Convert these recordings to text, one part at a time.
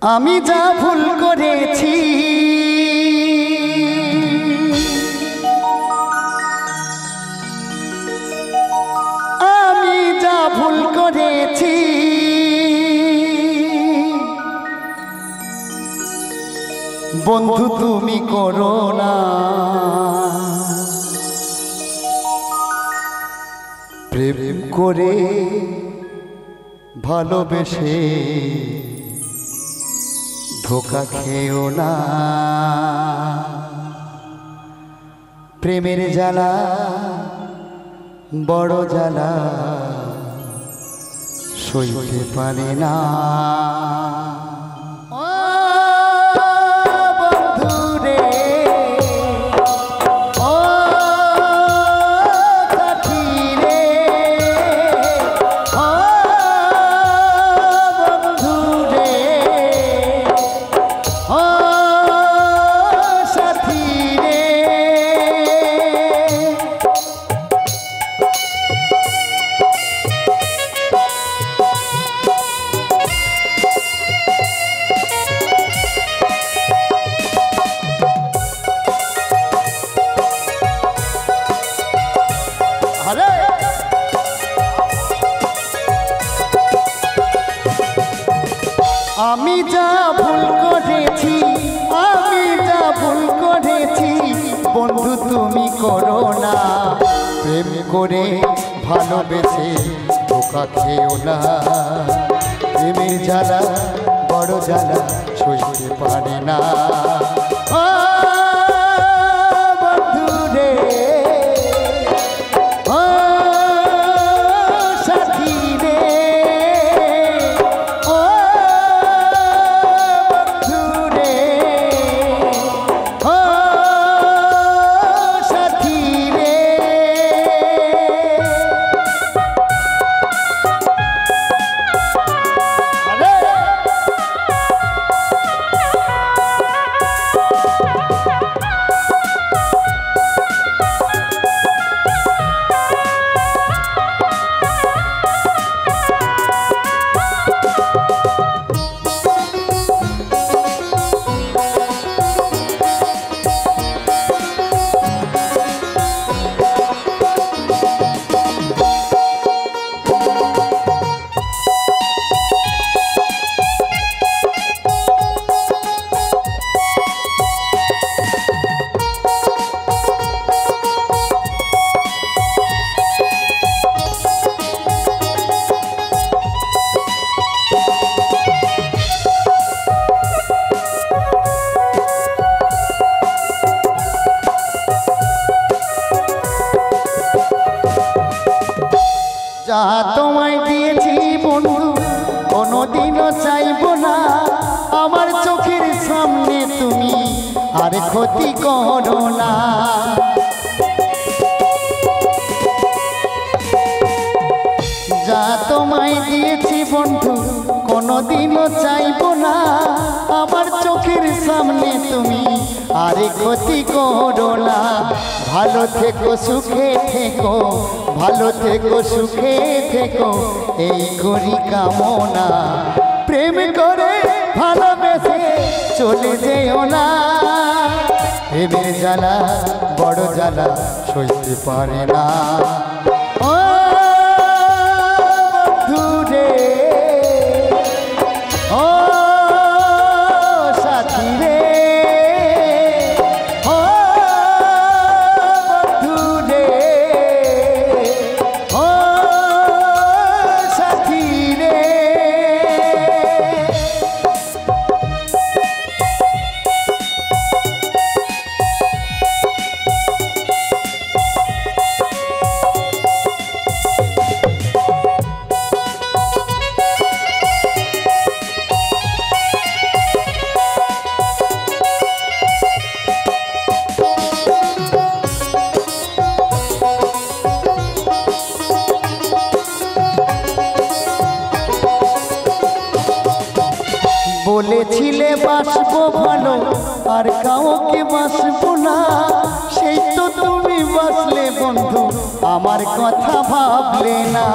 আমি যা ভুল করেছি আমি যা ভুল করেছি বন্ধু তুমি করো না প্রেম করে ভালোবেসে ধোকা খেও না প্রেমের জ্বালা বড় জ্বালা সইতে পারে না আমি যা ভুল করেছি আমি যা ভুল করেছি বন্ধু তুমি করো না প্রেম করে ভালোবেসে ধোকা খেও না প্রেমের জ্বালা বড় জ্বালা সইতে পারে না যা তোমায় দিয়েছি বন্ধু কোনোদিনও চাইবো না আমার চোখের সামনে তুমি আর ক্ষতি করো না যা তোমায় দিয়েছি বন্ধু কোনোদিনও চাইবো না আমার চোখের সামনে তুমি আর ক্ষতি করো না ভালো থেকো সুখে থেকো ভালো থেকো সুখে থেকো এই করি কামনা প্রেম করে ভালোবেসে চলে যেও না প্রেমের জ্বালা বড় জ্বালা সইতে পারে না বলেছিলে বাসবো ভালো আর কাউকে বাসবো না সেই তো তুমি বাসলে বন্ধু আমার কথা ভাবলে না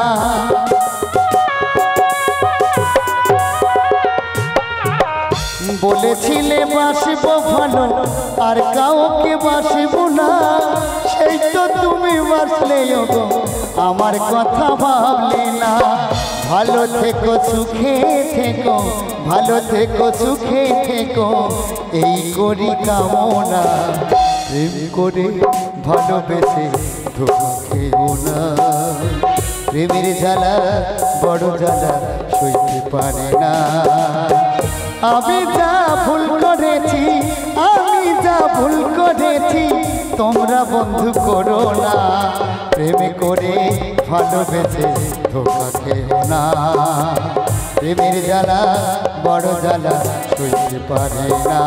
বলেছিলে বাসবো ভালো আর কাউকে বাসবো না, সেই তো তুমি বাসলে গো আমার কথা ভাবলে না। ভালো থেকো সুখে থেকো, ভালো থেকো সুখে থেকো, এই করি কামনা। প্রেম করে ভালোবেসে ধোঁকা খেও না, প্রেমের জ্বালা বড় জ্বালা সইতে পারে না। আমি যা ভুল করেছি, আমি যা ভুল করেছি, তোমরা বন্ধু করো না। প্রেম করে ভালোবেসে ধোঁকা খেও না, প্রেমের জ্বালা বড় জ্বালা সইতে পারে না।